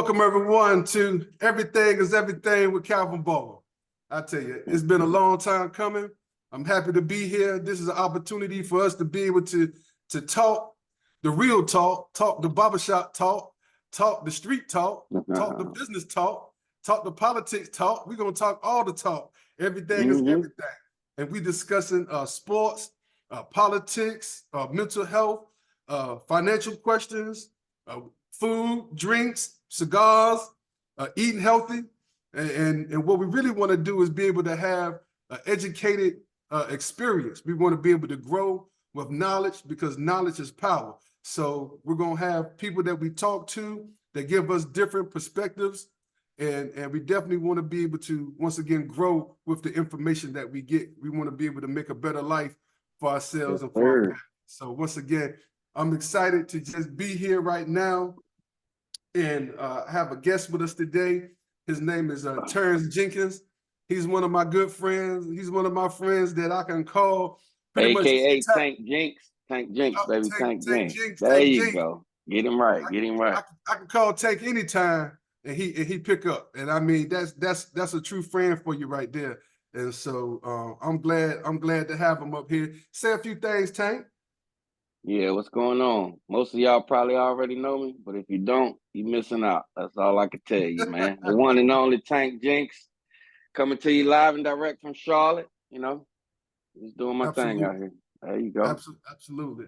Welcome everyone to Everything is Everything with Calvin Ball. I tell you, it's been a long time coming. I'm happy to be here. This is an opportunity for us to be able to talk the real talk the barbershop talk the street talk the business talk the politics talk. We're going to talk all the talk. Everything is everything. And we discussing sports, politics, mental health, financial questions, food, drinks, cigars, eating healthy. And what we really want to do is be able to have an educated experience. We want to be able to grow with knowledge because knowledge is power. So we're going to have people that we talk to that give us different perspectives. And we definitely want to be able to, once again, grow with the information that we get. We want to be able to make a better life for ourselves and for our families. So once again, I'm excited to just be here right now and have a guest with us today. His name is Terrence Jenkins. He's one of my good friends. He's one of my friends that I can call pretty AKA much Tank Jinx. Tank Jinx, baby. Tank Jinx. There you go. Get him right. Get him right. I can call Tank anytime and he pick up. And I mean that's a true friend for you right there. And so I'm glad to have him up here. Say a few things, Tank. Yeah, what's going on? Most of y'all probably already know me, but if you don't, you're missing out. That's all I can tell you, man. The one and only Tank Jinx coming to you live and direct from Charlotte, just doing my thing out here. There you go. Absolutely.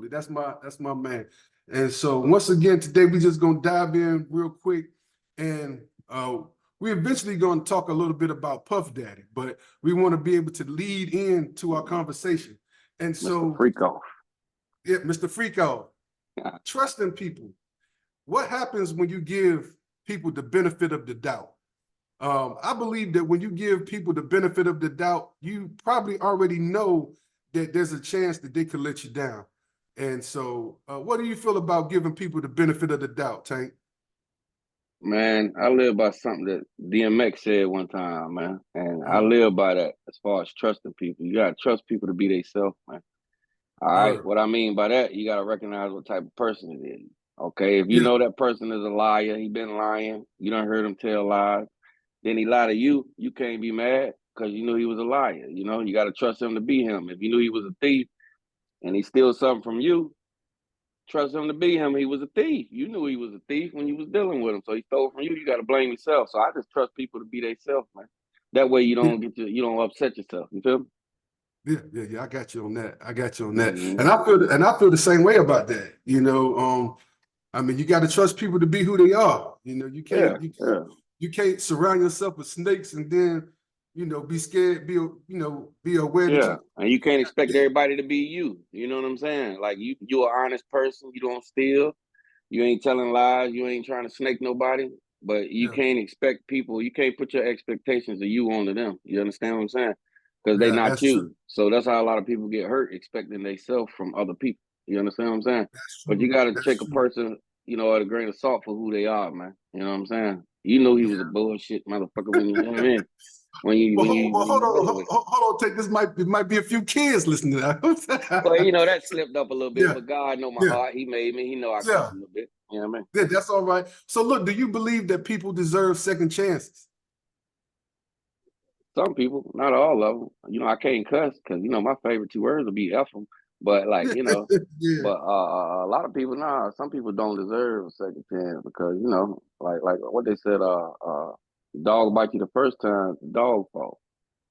That's my man. And so once again, today we just gonna dive in real quick, and we're eventually gonna talk a little bit about Puff Daddy, but we want to be able to lead into our conversation. And so Mr. Freako. Yeah, Mr. Freako, trusting people. What happens when you give people the benefit of the doubt? I believe that when you give people the benefit of the doubt, you probably already know that there's a chance that they could let you down. And so what do you feel about giving people the benefit of the doubt, Tank? Man, I live by something that DMX said one time, man. And I live by that as far as trusting people. You got to trust people to be themselves, man. All right. What I mean by that, you got to recognize what type of person it is. Okay. If you know that person is a liar, he been lying, you done heard him tell lies, then he lied to you, you can't be mad because you knew he was a liar. You got to trust him to be him. If you knew he was a thief and he steal something from you, trust him to be him. He was a thief. You knew he was a thief when you was dealing with him. So he stole from you. You got to blame yourself. So I just trust people to be themselves, man. That way you don't you don't upset yourself. You feel me? Yeah. I got you on that. And I feel the same way about that. I mean, you got to trust people to be who they are. You can't surround yourself with snakes and then, be scared, be aware that and you can't expect everybody to be you. You know what I'm saying? Like you're an honest person, you don't steal, you ain't telling lies, you ain't trying to snake nobody, but you can't expect people, you can't put your expectations of you onto them. You understand what I'm saying? Because they not you. True. So that's how a lot of people get hurt, expecting themselves from other people. You understand what I'm saying? But you got to take a person, at a grain of salt for who they are, man. You know what I'm saying? You know he was a bullshit motherfucker when you know what I mean? Hold on, Take this might be a few kids listening to that. Well, that slipped up a little bit, but God know my heart. He made me. He know I cuss a little bit. You know what I mean? Yeah, that's all right. So look, do you believe that people deserve second chances? Some people, not all of them. I can't cuss because my favorite two words would be F them. But but a lot of people, some people don't deserve a second chance because like what they said, dog bite you the first time, it's the dog fault.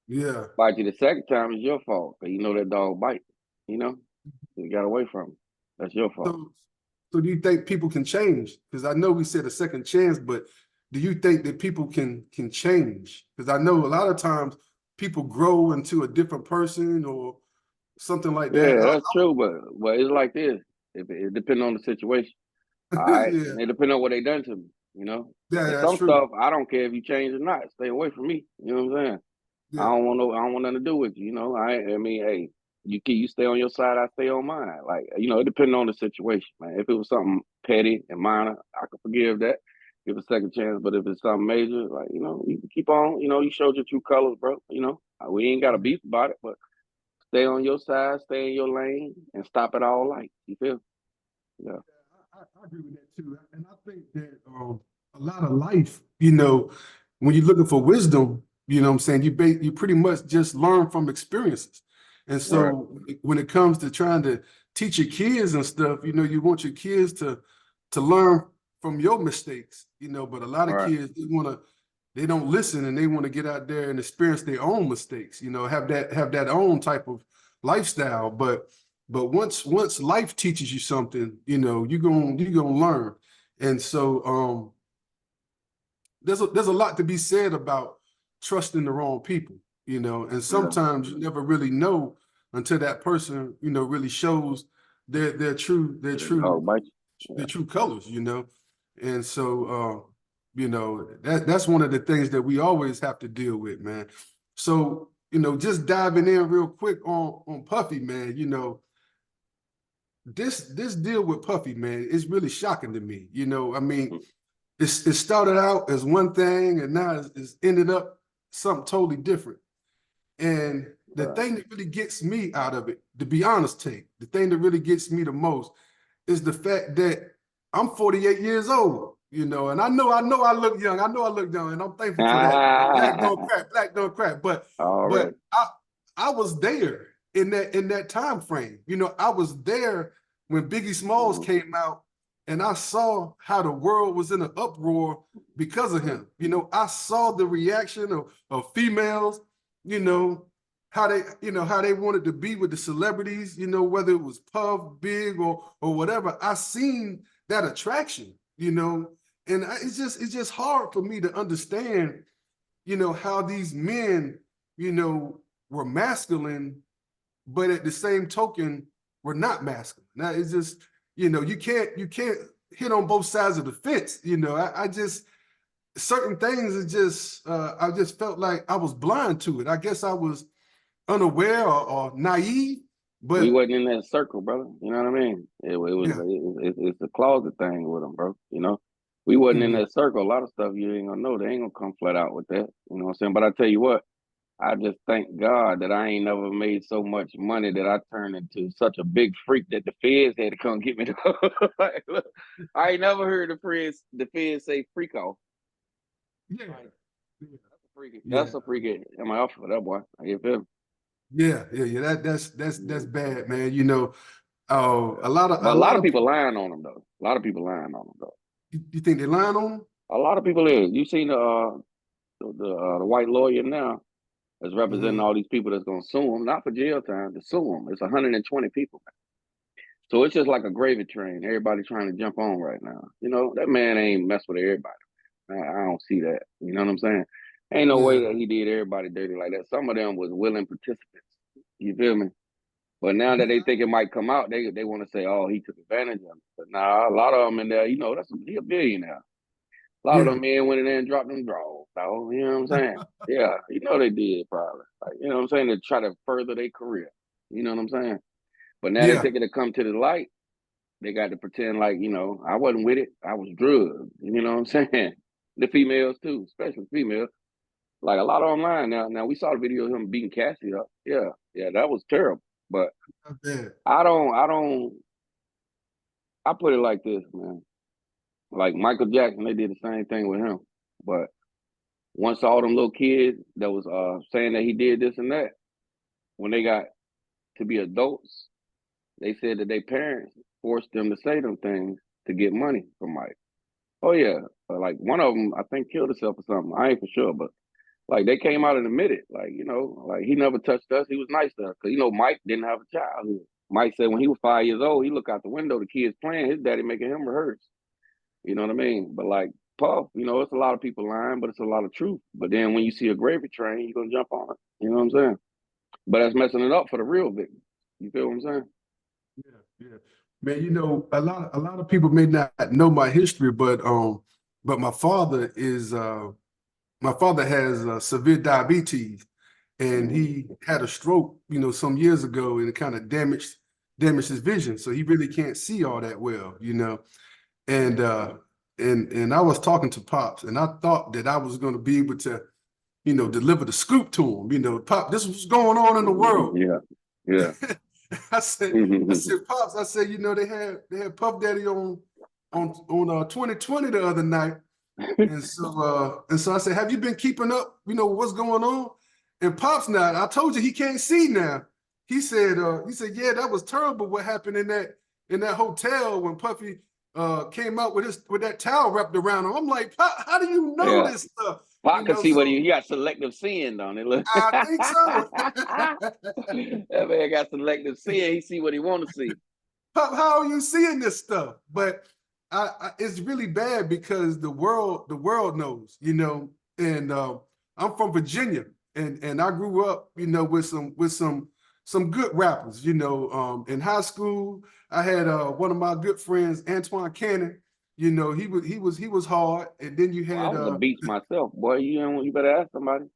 Yeah. Bite you the second time, it's your fault. But that dog bite. You got away from him. That's your fault. So do you think people can change? Because I know we said a second chance, but do you think that people can change? Because I know a lot of times people grow into a different person or something like that. Yeah, that's true, but it's like this. It depends on the situation. All right. And it depends on what they done to me, Yeah, some stuff I don't care if you change or not. Stay away from me. You know what I'm saying? Yeah. I don't want nothing to do with you, I mean, hey, you stay on your side, I stay on mine. Like, it depends on the situation, man. If it was something petty and minor, I could forgive that. Give a second chance. But if it's something major, like, you can keep on, you showed your true colors, bro. We ain't got a beef about it, but stay on your side, stay in your lane, and stop it all light. You feel? Yeah. I agree with that too. And I think that a lot of life, when you're looking for wisdom, what I'm saying, you pretty much just learn from experiences. And Right, so when it comes to trying to teach your kids and stuff, you want your kids to learn from your mistakes, but a lot of right, kids they don't listen and they want to get out there and experience their own mistakes, have that own type of lifestyle. But once life teaches you something, you're gonna learn. And so there's a lot to be said about trusting the wrong people, and yeah. sometimes you never really know until that person, really shows their true their The dog true bite you. their true colors, And so that's one of the things that we always have to deal with, man. So, just diving in real quick on Puffy, man, this deal with Puffy, man, is really shocking to me. I mean, Yeah. it started out as one thing and now it's ended up something totally different. And the Right. thing that really gets me out of it, to be honest, Tate, the thing that really gets me the most is the fact that I'm 48 years old, and I know I look young. I know I look young, and I'm thankful for that. Black don't crack. But Already. but I was there in that time frame. I was there when Biggie Smalls Mhm. came out, and I saw how the world was in an uproar because of him. I saw the reaction of females, you know, how they wanted to be with the celebrities, whether it was Puff, Big, or whatever. I seen that attraction, and it's just hard for me to understand, how these men, were masculine, but at the same token, were not masculine. Now it's just, you can't hit on both sides of the fence. I just certain things is just I just felt like I was blind to it. I guess I was unaware or naive, We but wasn't in that circle, brother. You know what I mean? yeah. It's a closet thing with them, bro. We wasn't in Mhm. that circle. A lot of stuff you ain't gonna know. They ain't gonna come flat out with that. You know what I'm saying? But I tell you what, I just thank God that I ain't never made so much money that I turned into such a big freak that the feds had to come get me. Like, look, I ain't never heard the feds say freak off. Yeah. Like, that's a freaky. Yeah. That's a freaky. Am I off for that boy? You feel me? Yeah. That's Mhm. bad, man. A Yeah. lot of But a a lot lot of of people lying on them though. A lot of people lying on them though. you think they lying on them? A lot of people is. You seen the white lawyer now is representing Hmm. all these people that's gonna sue him, not for jail time, to sue him. It's 120 people. So it's just like a gravy train. Everybody trying to jump on right now. That man ain't mess with everybody. I don't see that. You know what I'm saying? Ain't no way Yeah. that he did everybody dirty like that. Some of them was willing participants. You feel me? But now that they Yeah. think it might come out, they want to say, "Oh, he took advantage of it." But nah, a lot of them in there, he a billionaire. A lot of Yeah. them men went in there and dropped them draws, dog. You know what I'm saying? Yeah, they did probably. Like, you know what I'm saying? To try to further their career. You know what I'm saying? But now they Yeah. take it to come to the light. They got to pretend like, I wasn't with it. I was drugged. You know what I'm saying? The females too, especially females. Like a lot of them lying now. Now we saw the video of him beating Cassie up. Yeah, that was terrible. But That's bad. I don't. I put it like this, man. Like Michael Jackson, they did the same thing with him. But once all them little kids that was saying that he did this and that, when they got to be adults, they said that their parents forced them to say them things to get money from Mike. Oh yeah, like one of them, I think killed herself or something. I ain't for sure, but like they came out and admitted, like like he never touched us. He was nice to us because Mike didn't have a childhood. Mike said when he was 5 years old, he looked out the window, the kids playing, his daddy making him rehearse. You know what I mean? But like Puff, it's a lot of people lying, but it's a lot of truth. But then when you see a gravy train, you're gonna jump on it. You know what I'm saying? But that's messing it up for the real victims. You feel what I'm saying? Yeah. Yeah. Man, a lot of people may not know my history, but my father has severe diabetes, and Mm-hmm. he had a stroke, some years ago, and it kind of damaged his vision. So he really can't see all that well. And and I was talking to Pops, and I thought that I was going to be able to, deliver the scoop to him. Pop, this was going on in the world. Yeah, yeah. I said, Pops, I said, they had Puff Daddy on 2020 the other night, And so I said, have you been keeping up, what's going on? And Pops now, I told you he can't see now. He said, yeah, that was terrible what happened in that hotel when Puffy came out with that towel wrapped around him. I'm like, Pop, how do you know Yeah. this stuff? Pop can see what So he got selective seeing, don't it? Look. I think so. That man got selective seeing. He see what he want to see. Pop, how are you seeing this stuff? But it's really bad because the world knows, and I'm from Virginia, and I grew up, with some good rappers, in high school. I had one of my good friends, Antoine Cannon. He was hard, and then you Well, I had was a beast myself, boy. You better ask somebody.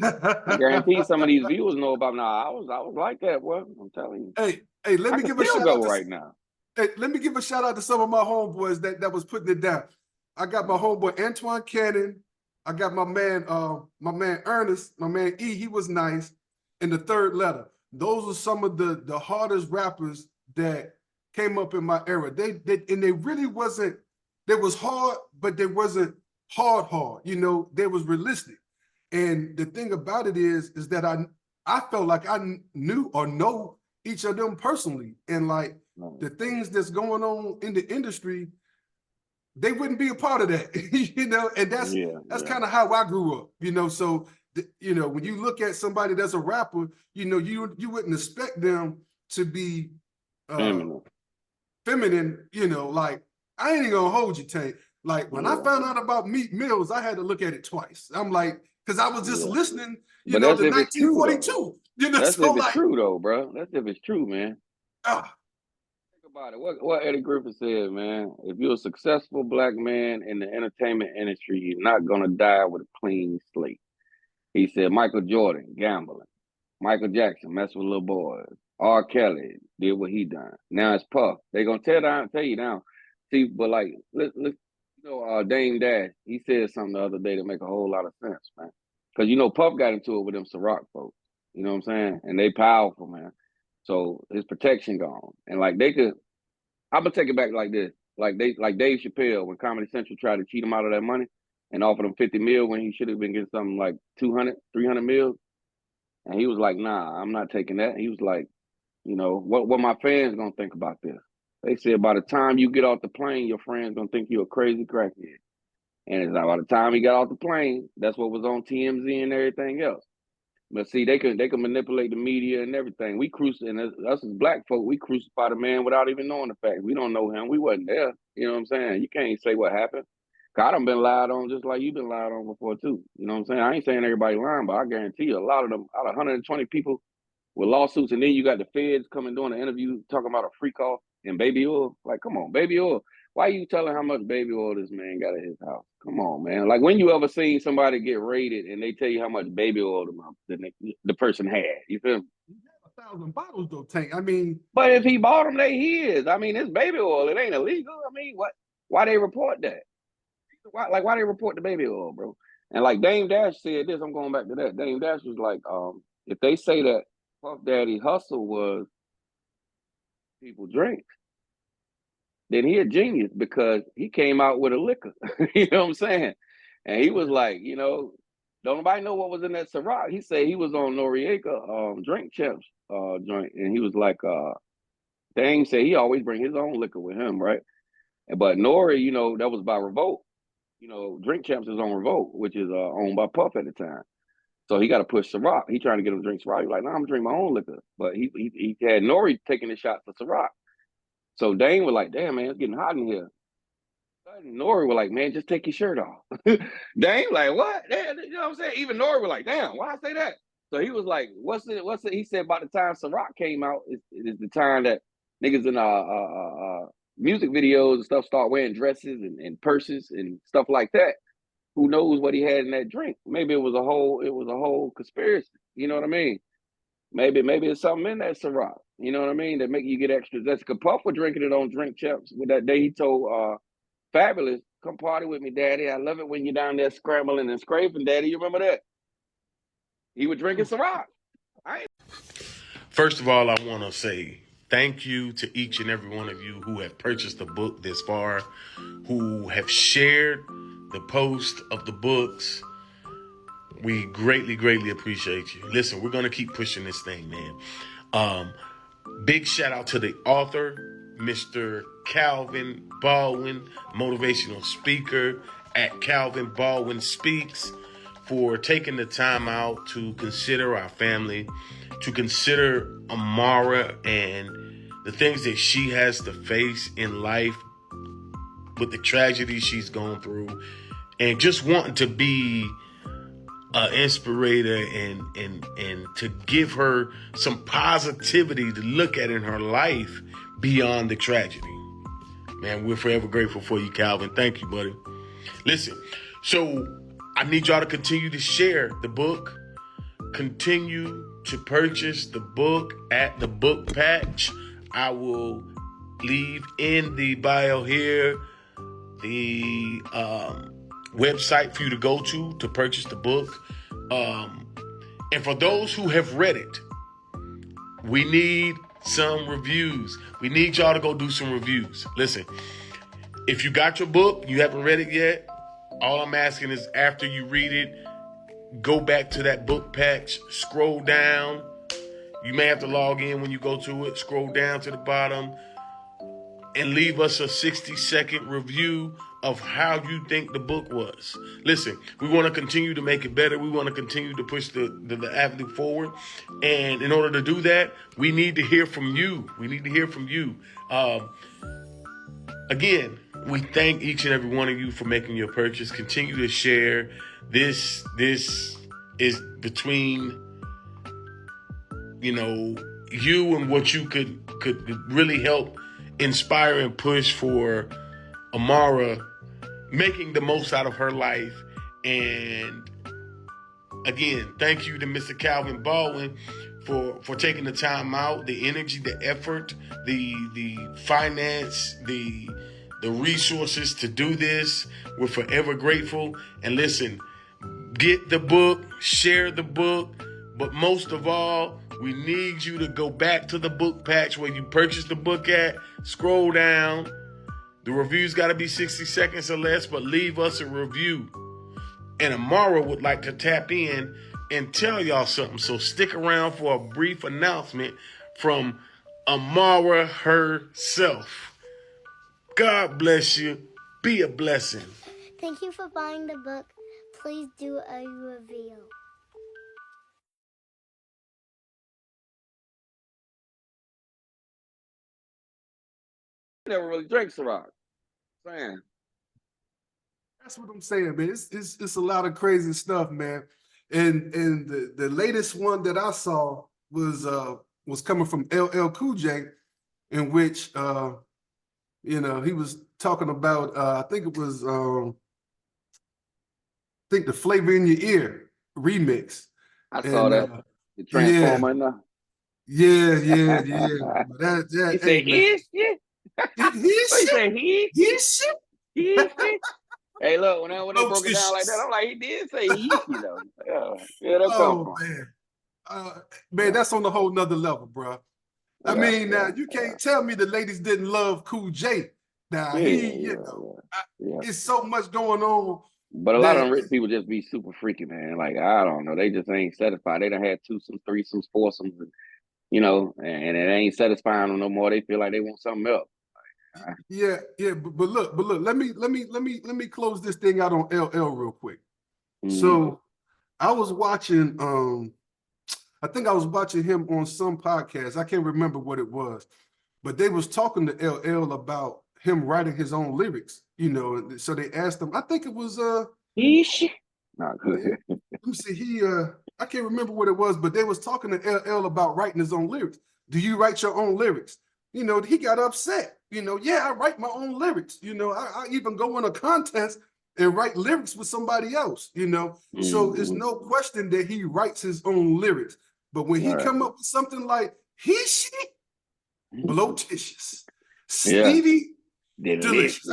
I guarantee some of these viewers know about now. I was like that, boy. I'm telling you. Hey, let I me can give a still shout out go to right now. Hey, let me give a shout out to some of my homeboys that was putting it down. I got my homeboy Antoine Cannon. I got my man Ernest, my man E. He was nice. And the Third Letter. Those are some of the hardest rappers that came up in my era. They really wasn't. They was hard, but they wasn't hard. They was realistic. And the thing about it is that I felt like I knew or know each of them personally, and like the things that's going on in the industry, they wouldn't be a part of that, and that's kind of how I grew up, so when you look at somebody that's a rapper, you wouldn't expect them to be feminine, like I ain't even gonna hold you, Tank. Like when I found out about Meat Mills, I had to look at it twice. I'm like, because I was just listening, But to that's if it's true, though. 1942. That's So if it's like, true, though, bro. That's if it's true, man. ah, Think about it. What Eddie Griffin said, man. If you're a successful black man in the entertainment industry, you're not gonna die with a clean slate. He said Michael Jordan gambling, Michael Jackson messing with little boys, R. Kelly did what he done. Now it's Puff. They gonna tell you now. See, but like, let Dame Dash. He said something the other day that make a whole lot of sense, man. Because Puff got into it with them Ciroc folks. You know what I'm saying? And they powerful, man. So his protection gone, and like they could. I'm gonna take it back like this. Like Dave Chappelle when Comedy Central tried to cheat him out of that money and offered him 50 mil when he should have been getting something like 200, 300 mil. And he was like, nah, I'm not taking that. He was like, what my fans gonna think about this? They said by the time you get off the plane, your friends gonna think you're a crazy crackhead. And it's like by the time he got off the plane, that's what was on TMZ and everything else. But see, they can manipulate the media and everything. We and us as black folk, we crucify the man without even knowing the fact. We don't know him. We wasn't there. You know what I'm saying? You can't say what happened. I done been lied on just like you've been lied on before too. You know what I'm saying? I ain't saying everybody lying, but I guarantee you a lot of them, out of 120 people with lawsuits, and then you got the feds coming doing an interview talking about a freak off and baby oil. Like, come on, baby oil. Why are you telling how much baby oil this man got at his house? Come on, man. Like, when you ever seen somebody get raided and they tell you how much baby oil the person had? You feel me? 1,000 bottles though, Tank. I mean, but if he bought them, they his. I mean, it's baby oil. It ain't illegal. I mean, what? Why they report that? Why they report the baby oil, bro? And like Dame Dash said this, I'm going back to that. Dame Dash was like, if they say that Puff Daddy hustle was people drink, then he a genius because he came out with a liquor. You know what I'm saying? And he was like, don't nobody know what was in that Ciroc. He said he was on Noriega Drink Champs joint, and he was like, Dame said he always bring his own liquor with him, right? But Nori, that was by Revolt. Drink Champs is on Revolt, which is owned by Puff at the time. So he got to push Ciroc. He trying to get him to drink Ciroc. He's like, nah, I'm gonna drink my own liquor. But he had Nori taking the shot for Ciroc. So Dane was like, damn, man, it's getting hot in here. Nori was like, man, just take your shirt off. Dane like, what? You know what I'm saying? Even Nori was like, damn, why I say that? So he was like, what's it? He said by the time Ciroc came out, is the time that niggas in music videos and stuff start wearing dresses and purses and stuff like that. Who knows what he had in that drink? Maybe it was a whole conspiracy. You know what I mean? Maybe it's something in that Ciroc. You know what I mean? That make you get extra zesty. Cause Puff was drinking it on Drink Champs. With that day he told Fabulous, come party with me, Daddy. I love it when you're down there scrambling and scraping, Daddy. You remember that? He was drinking Ciroc. First of all, I want to say thank you to each and every one of you who have purchased the book this far, who have shared the post of the books. We greatly, greatly appreciate you. Listen, we're going to keep pushing this thing, man. Big shout out to the author, Mr. Calvin Baldwin, motivational speaker at Calvin Baldwin Speaks, for taking the time out to consider our family, to consider Amara and the things that she has to face in life with the tragedy she's gone through, and just wanting to be an inspirator and to give her some positivity to look at in her life beyond the tragedy. Man, we're forever grateful for you, Calvin. Thank you, buddy. Listen, so I need y'all to continue to share the book. Continue to purchase the book at the book patch. I will leave in the bio here the website for you to go to purchase the book. And for those who have read it, we need some reviews. We need y'all to go do some reviews. Listen, if you got your book, you haven't read it yet, all I'm asking is after you read it, go back to that book patch, scroll down. You may have to log in when you go to it. Scroll down to the bottom and leave us a 60-second review of how you think the book was. Listen, we want to continue to make it better. We want to continue to push the avenue forward. And in order to do that, we need to hear from you. We need to hear from you. Again, we thank each and every one of you for making your purchase. Continue to share. This is between, you and what you could really help inspire and push for Amara making the most out of her life. And again, thank you to Mr. Calvin Baldwin for taking the time out, the energy, the effort, the finance, the resources to do this. We're forever grateful. And listen, get the book, share the book, but most of all, we need you to go back to the book patch where you purchased the book at, scroll down. The review's got to be 60 seconds or less, but leave us a review. And Amara would like to tap in and tell y'all something. So stick around for a brief announcement from Amara herself. God bless you. Be a blessing. Thank you for buying the book. Please do a review. Never really drank Ciroc. Man. That's what I'm saying, man. It's a lot of crazy stuff, man. And the latest one that I saw was coming from LL Cool J, in which he was talking about I think it was the Flavor in Your Ear remix. I saw that. The Transformer now. Yeah. But He said, he shit. He said, he shit. Hey, look, when they broke it down like that, I'm like, he did say he, though. Yeah, that come from. Man, that's on a whole nother level, bro. I mean, now you can't tell me the ladies didn't love Cool J. Now it's so much going on. But a lot of them rich people just be super freaky, man. Like, I don't know, they just ain't satisfied. They done had twosomes, threesomes, foursomes, and it ain't satisfying them no more. They feel like they want something else. Yeah, but look. Let me close this thing out on LL real quick. Mm-hmm. So I was watching. I think I was watching him on some podcast. I can't remember what it was, but they was talking to LL about him writing his own lyrics. So they asked him. I think it was Not good. Let me see. I can't remember what it was, but they was talking to LL about writing his own lyrics. Do you write your own lyrics? He got upset. Yeah, I write my own lyrics. I even go in a contest and write lyrics with somebody else, Mm-hmm. So it's no question that he writes his own lyrics. But when he come up with something like blotitious, Stevie, delicious.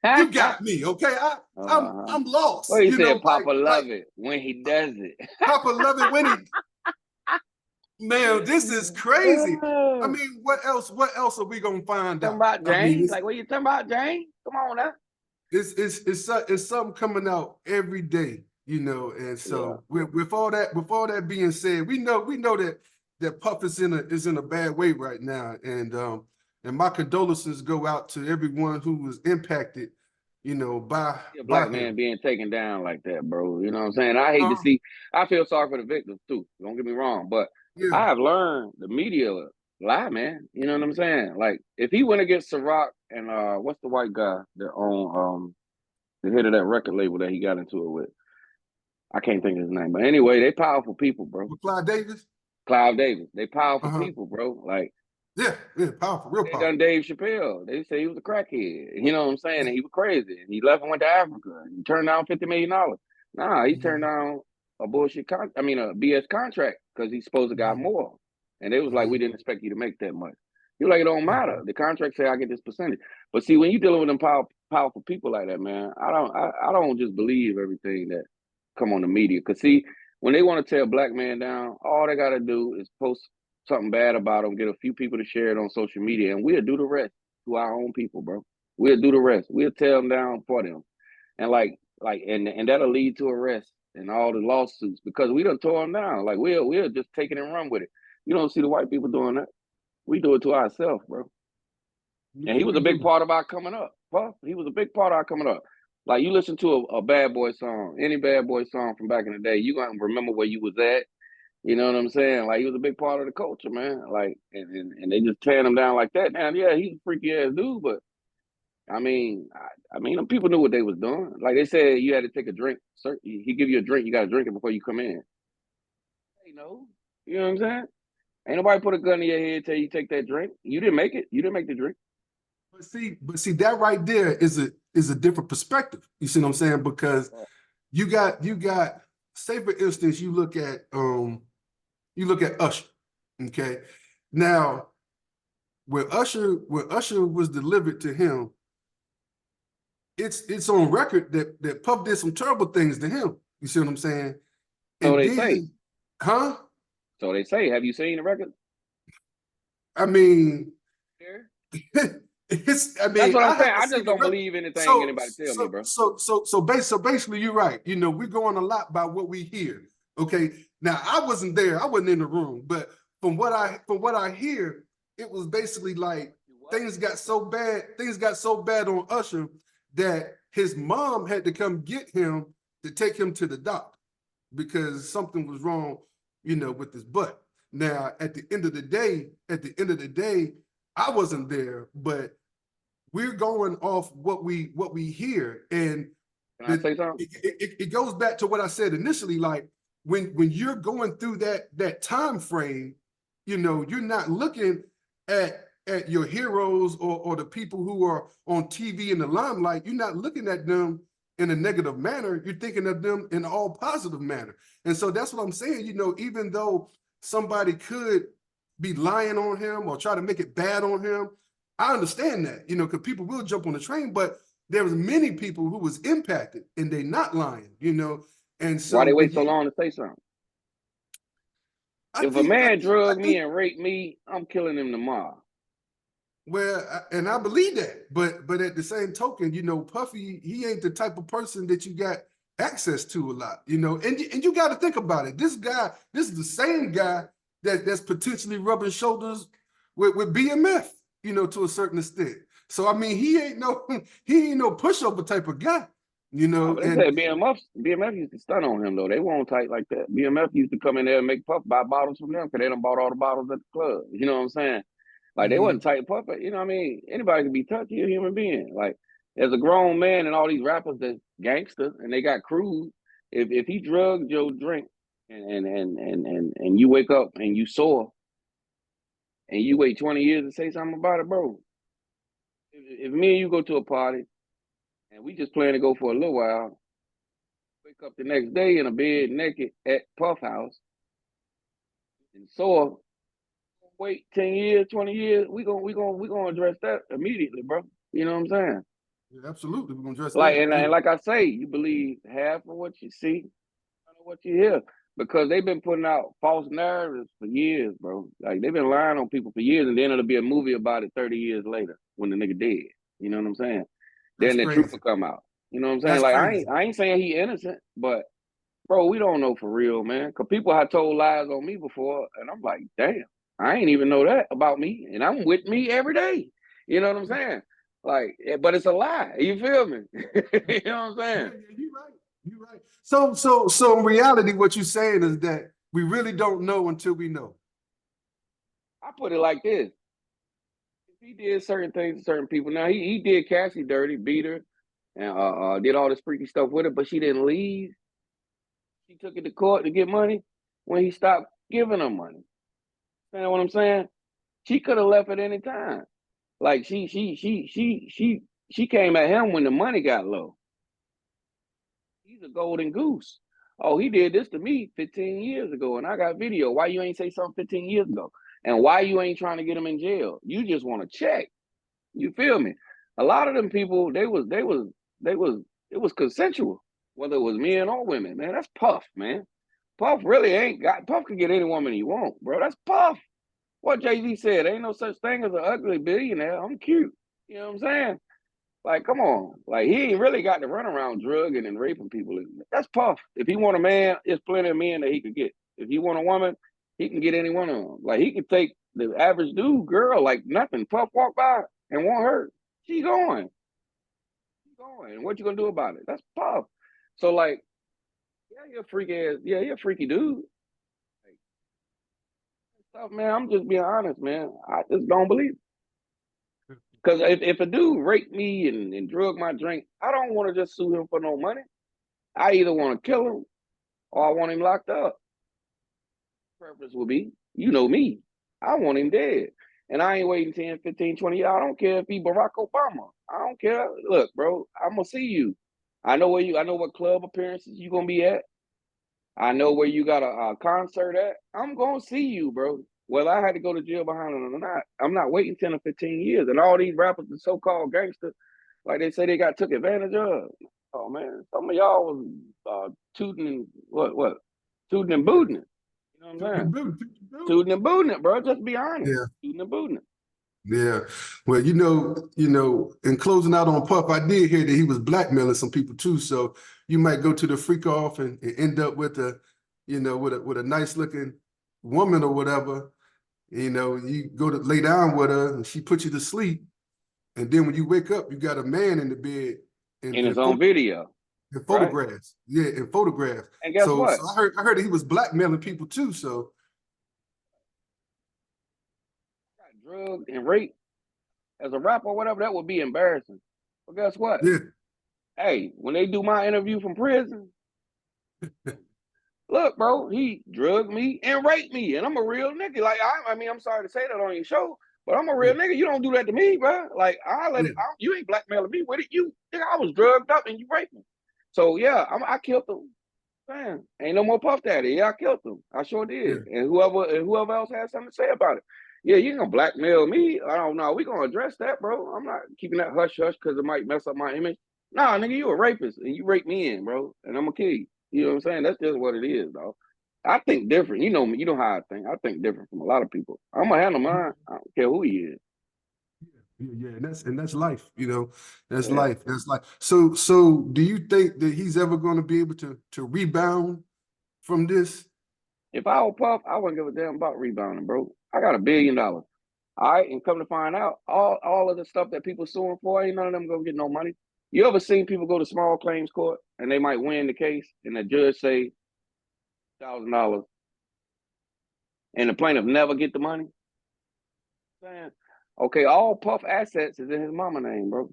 You got me, okay? I'm lost. Well, he said Papa love it when he does it. Papa love it when he Man, this is crazy. I mean, what else are we gonna find out? Talking about James? Like, what you talking about, James? Come on now. it's something coming out every day, you know. And so with all that being said, we know that Puff is in a bad way right now, and my condolences go out to everyone who was impacted, you know, by A black him. man being taken down like that, bro. You know what I'm saying? I hate to see. I feel sorry for the victims too. Don't get me wrong, but I have learned the media lie, man. You know what I'm saying? Like if he went against Ciroc and what's the white guy that owned the head of that record label that he got into it with? I can't think of his name, but anyway, they powerful people, bro. Clive Davis. Clive Davis. They powerful people, bro. Like yeah, powerful, real powerful. They done Dave Chappelle. They say he was a crackhead. You know what I'm saying? And he was crazy. And he left and went to Africa. And he turned down $50 million. Nah, he turned down a bullshit a BS contract because he's supposed to got more. And they was like, we didn't expect you to make that much. He was like, it don't matter. The contract say I get this percentage. But see, when you dealing with them powerful people like that, man, I don't just believe everything that come on the media. Cause see, when they want to tear a black man down, all they gotta do is post something bad about them, get a few people to share it on social media, and we'll do the rest to our own people, bro. We'll do the rest. We'll tear them down for them. And and that'll lead to arrest and all the lawsuits because we done tore them down. Like we'll just take it and run with it. You don't see the white people doing that. We do it to ourselves, bro. And he was a big part of our coming up. Well, he was a big part of our coming up. Like you listen to a Bad Boy song, any Bad Boy song from back in the day, you gonna remember where you was at. You know what I'm saying? Like he was a big part of the culture, man. Like and they just tearing him down like that. Now, yeah, he's a freaky ass dude, but I mean, people knew what they was doing. Like they said, you had to take a drink. He give you a drink, you got to drink it before you come in. You know what I'm saying? Ain't nobody put a gun in your head till you take that drink. You didn't make it. You didn't make the drink. But see, that right there is a different perspective. You see what I'm saying? Because you got, say for instance, you look at Usher. Okay. Now, when Usher was delivered to him, it's on record that Puff did some terrible things to him. You see what I'm saying? So they say. Huh? So they say. Have you seen the record? I mean, that's what I'm saying. I just don't believe anything anybody tell me, bro. So basically, you're right. You know, we're going a lot by what we hear. Okay. Now, I wasn't there. I wasn't in the room, but from what I hear, it was basically like things got so bad on Usher that his mom had to come get him to take him to the doctor because something was wrong, you know, with his butt. Now, at the end of the day, I wasn't there, but we're going off what we hear, and Can I say something? It goes back to what I said initially. Like when you're going through that time frame, you know, you're not looking at your heroes or the people who are on TV in the limelight. You're not looking at them in a negative manner. You're thinking of them in all positive manner. And so that's what I'm saying. You know, even though somebody could be lying on him or try to make it bad on him, I understand that, you know, because people will jump on the train, but there was many people who was impacted and they not lying, you know. And so why they wait so long to say something? If a man drug me and raped me, I'm killing him tomorrow. Well, and I believe that, but at the same token, you know, Puffy, he ain't the type of person that you got access to a lot, you know, and you got to think about it. This is the same guy that's potentially rubbing shoulders with BMF, you know, to a certain extent. So I mean, he ain't no pushover type of guy, you know. But they said BMF used to stun on him though. They won't tight like that. BMF used to come in there and make Puff buy bottles from them because they done bought all the bottles at the club. You know what I'm saying? Like they wasn't tight Puff, you know what I mean? Anybody can be touchy, a human being. Like as a grown man and all these rappers that gangster and they got crews, if he drugged your drink and you wake up and you sore and you wait 20 years to say something about it, bro. If me and you go to a party and we just plan to go for a little while, wake up the next day in a bed naked at Puff house and sore, wait 10 years, 20 years, we gonna address that immediately, bro. You know what I'm saying? Yeah, absolutely, we're gonna address like that. And like I say, you believe half of what you see, none of what you hear. Because they've been putting out false narratives for years, bro. Like they've been lying on people for years, and then it'll be a movie about it 30 years later when the nigga dead. You know what I'm saying? then That's the truth crazy. will come out. You know what I'm saying? That's Like crazy. I ain't saying he innocent, but bro, we don't know for real, man. Cause people have told lies on me before, and I'm like, damn, I ain't even know that about me, and I'm with me every day. You know what I'm saying? Like, but it's a lie. You feel me? You know what I'm Yeah, saying? yeah, you're right. You're right. So in reality, what you're saying is that we really don't know until we know. I put it like this: if he did certain things to certain people, now he did Cassie dirty, beat her, and did all this freaky stuff with her, but she didn't leave. She took it to court to get money when he stopped giving her money. You know what I'm saying? She could have left at any time. Like she came at him when the money got low. He's a golden goose. Oh, he did this to me 15 years ago, and I got video. Why you ain't say something 15 years ago? And why you ain't trying to get him in jail? You just want to check. You feel me? A lot of them people, it was consensual, whether it was men or women. Man, that's Puff, man. Puff really ain't got. Puff can get any woman he want, bro. That's Puff. What Jay-Z said, ain't no such thing as an ugly billionaire. I'm cute. You know what I'm saying? Like, come on. Like, he ain't really got to run around drugging and raping people. That's Puff. If he want a man, there's plenty of men that he could get. If he want a woman, he can get any one of them. Like, he could take the average dude, girl, like nothing. Puff walk by and want her. She going. She going. And what you gonna do about it? That's Puff. So, like, yeah, you're a freaky ass. Yeah, you're a freaky dude. Like, stuff, man, I'm just being honest, man. I just don't believe it. Because if a dude raped me and drug my drink, I don't want to just sue him for no money. I either want to kill him or I want him locked up. Preference will be, you know me, I want him dead. And I ain't waiting 10, 15, 20 years. I don't care if he Barack Obama. I don't care. Look, bro, I'm going to see you. I know what club appearances you going to be at. I know where you got a concert at. I'm going to see you, bro. Well, I had to go to jail behind it or not. I'm not waiting 10 or 15 years. And all these rappers, the so-called gangsters, like they say they got took advantage of. Oh, man. Some of y'all was tooting and Tooting and Yeah. booting it. You know what I'm saying? Tooting and booting it, bro. Just be honest. Yeah. Tooting and booting it. Yeah. Well, in closing out on Puff, I did hear that he was blackmailing some people too. So you might go to the freak off and end up with with a nice looking woman or whatever. You go to lay down with her and she puts you to sleep. And then when you wake up, you got a man in the bed In his own video. in Right? photographs. Yeah, in photographs. And guess what? So I heard that he was blackmailing people too. So Got drugged and raped as a rapper or whatever, that would be embarrassing. But guess what? yeah. Hey, when they do my interview from prison, look, bro, he drugged me and raped me, and I'm a real nigga. Like, I mean, I'm sorry to say that on your show, but I'm a real nigga. You don't do that to me, bro. Like, you ain't blackmailing me with it. I was drugged up and you raped me. So yeah, I killed him. Man, ain't no more Puff Daddy. Yeah, I killed him. I sure Yeah. did. And whoever else has something to say about it. Yeah, you gonna blackmail me? I don't know. We gonna address that, bro. I'm not keeping that hush hush because it might mess up my image. Nah, nigga, you a rapist and you raped me in, bro. And I'm gonna kill you. You know what I'm saying? That's just what it is, dog. I think different. You know me. You know how I think. I think different from a lot of people. I'm gonna handle mine. I don't care who he is. Yeah, and that's life, that's Yeah. life. That's life. So do you think that he's ever going to be able to rebound from this? If I were Puff, I wouldn't give a damn about rebounding, bro. I got $1 billion. All right, and come to find out, all of the stuff that people suing for, ain't none of them gonna get no money. You ever seen people go to small claims court and they might win the case and the judge say $1,000 and the plaintiff never get the money? Saying, okay, all Puff assets is in his mama name, bro.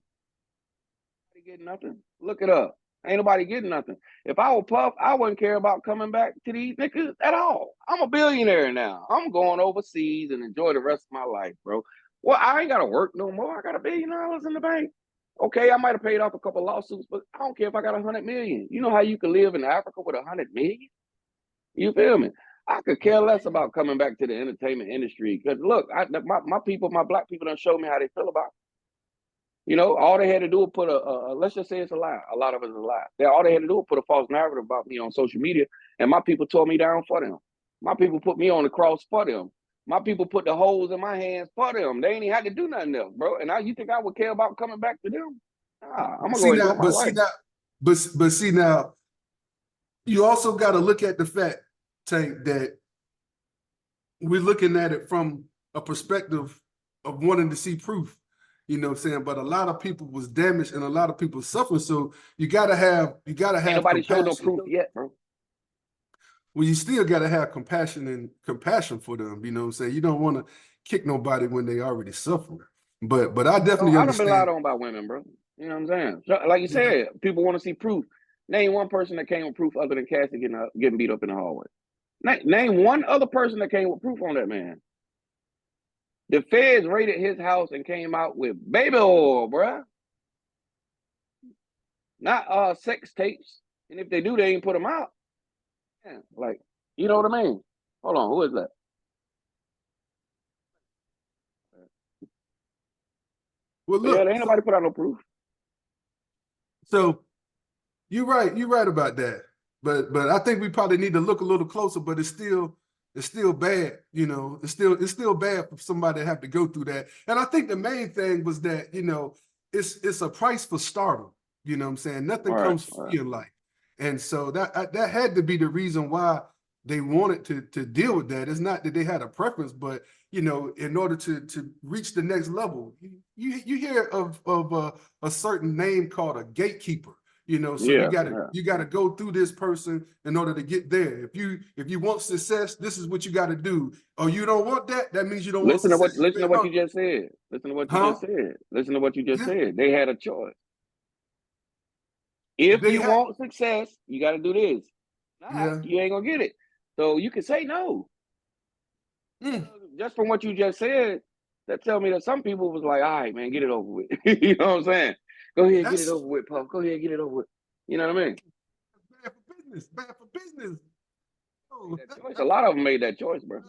Nobody getting nothing. Look it up. Ain't nobody getting nothing. If I were Puff, I wouldn't care about coming back to these niggas at all. I'm a billionaire now. I'm going overseas and enjoy the rest of my life, bro. Well, I ain't got to work no more. I got $1 billion in the bank. Okay, I might have paid off a couple lawsuits, but I don't care if I got 100 million. You know how you can live in Africa with 100 million? You feel me? I could care less about coming back to the entertainment industry. Because look, my people, my black people, done show me how they feel about it. You know, all they had to do was put let's just say it's a lie. A lot of it is a lie. All they had to do was put a false narrative about me on social media, and my people tore me down for them. My people put me on the cross for them. My people put the holes in my hands for them. They ain't even had to do nothing else, bro. And you think I would care about coming back to them? I'm gonna See go enjoy now, my life. but see now, you also got to look at the fact, Tank, that we're looking at it from a perspective of wanting to see proof. You know what I'm saying? But a lot of people was damaged and a lot of people suffer. So you gotta have Ain't nobody showed no compassion. proof yet, bro. Well, you still gotta have compassion for them. You know what I'm saying? You don't want to kick nobody when they already suffer. But I definitely I done been lied understand. on by women, bro. You know what I'm saying? So, like you Yeah. said, people want to see proof. Name one person that came with proof other than Cassie getting beat up in the hallway. Name one other person that came with proof on that man. The feds raided his house and came out with baby oil, bruh. Not sex tapes. And if they do, they ain't put them out. Yeah, like, you know what I mean? Hold on, who is that? Well, But yeah, look. there ain't nobody put out no proof. So you're right about that. But I think we probably need to look a little closer. But it's still bad. You know, it's still bad for somebody to have to go through that. And I think the main thing was that, you know, it's a price for stardom. You know what I'm saying? Nothing All right, comes free in life. And so that had to be the reason why they wanted to deal with that. It's not that they had a preference, but you know, in order to reach the next level, you hear of a certain name called a gatekeeper. You know, so Yeah, you gotta go through this person in order to get there. If you want success, this is what you got to do. Oh, you don't want that? That means you don't want success. Listen to what you just said. Listen to what you Huh? just said. Listen to what you just Yeah. said. They had a choice. If They you had. want success, you got to do this. Nah, Yeah. you ain't gonna get it. So you can say no. Mm. Just from what you just said, that tell me that some people was like, all right, man, get it over with. You know what I'm saying? Go ahead, get it That's over with, Puff. Go ahead, get it over with. You know what I mean? bad for business. Bad for business. Oh, That choice. A lot of them made that choice, bro.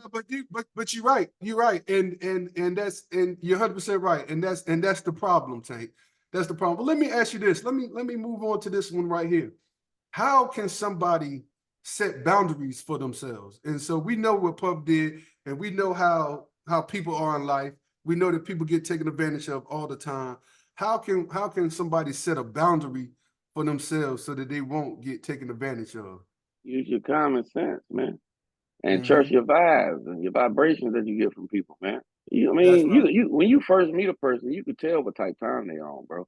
but you're right. You're right. And that's and you're 100% right. And that's the problem, Tank. That's the problem. But let me ask you this. Let me move on to this one right here. How can somebody set boundaries for themselves? And so we know what Puff did, and we know how people are in life. We know that people get taken advantage of all the time. How can somebody set a boundary for themselves so that they won't get taken advantage of? Use your common sense, man, and trust Mm-hmm. your vibes and your vibrations that you get from people, man. I That's mean, right. you when you first meet a person, you can tell what type of time they're on, bro.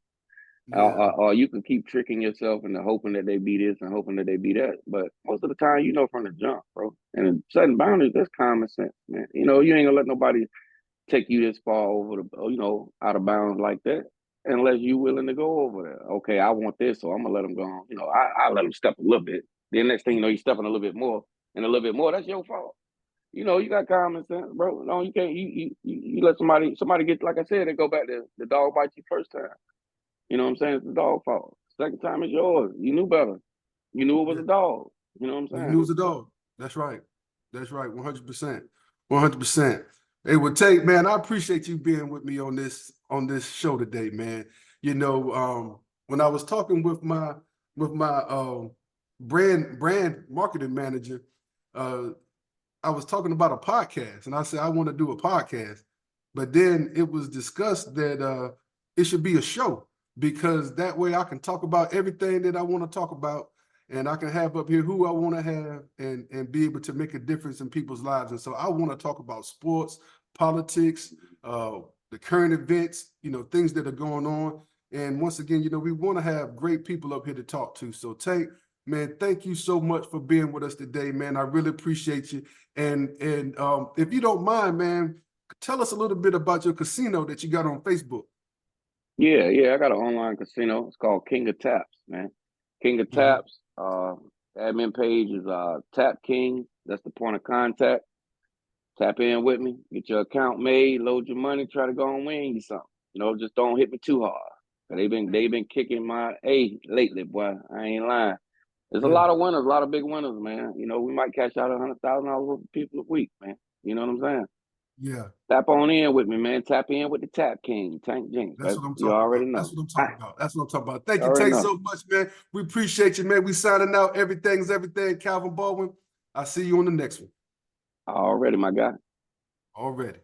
Yeah. Or you can keep tricking yourself into hoping that they be this and hoping that they be that. But most of the time, you know from the jump, bro. And setting boundaries, that's common sense, man. You know, you ain't gonna let nobody take you this far over out of bounds like that, unless you willing to go over there. Okay, I want this, so I'm gonna let them go on. You know, I let them step a little bit. Then next thing you know, you're stepping a little bit more and a little bit more. That's your fault. You know, you got common sense, bro. No, you can't. You let somebody get, like I said, they go back to the dog bite you first time. You know what I'm saying? It's the dog fault. Second time it's yours. You knew better. You knew it was Yeah. a dog. You know what I'm You saying? knew it was a dog. That's right. That's right. 100%. 100%. It would take, man. I appreciate you being with me on this show today, man. You know, when I was talking with my brand marketing manager, I was talking about a podcast, and I said I want to do a podcast, but then it was discussed that it should be a show because that way I can talk about everything that I want to talk about, and I can have up here who I want to have, and be able to make a difference in people's lives. And so I want to talk about sports, politics, the current events, you know, things that are going on. And once again, you know, we want to have great people up here to talk to. So Tank, man, thank you so much for being with us today, man. I really appreciate you. And if you don't mind, man, tell us a little bit about your casino that you got on Facebook. Yeah. I got an online casino. It's called King of Taps, man. King of Mhm. Taps. Admin page is Tap King. That's the point of contact. Tap in with me. Get your account made. Load your money. Try to go and win you something. You know, just don't hit me too hard. They've been kicking my A lately, boy. I ain't lying. There's a Yeah, lot of winners, a lot of big winners, man. You know, we might cash out $100,000 worth of people a week, man. You know what I'm saying? yeah. Tap on in with me, man. Tap in with the Tap King, Tank Jenkins, That's baby. what I'm You talking already about. That's know. what I'm talking about. That's what I'm talking about. Thank You you, already Tank, know. so much, man. We appreciate you, man. We signing out. Everything's everything. Calvin Baldwin. I'll see you on the next one. Already, my guy. Already.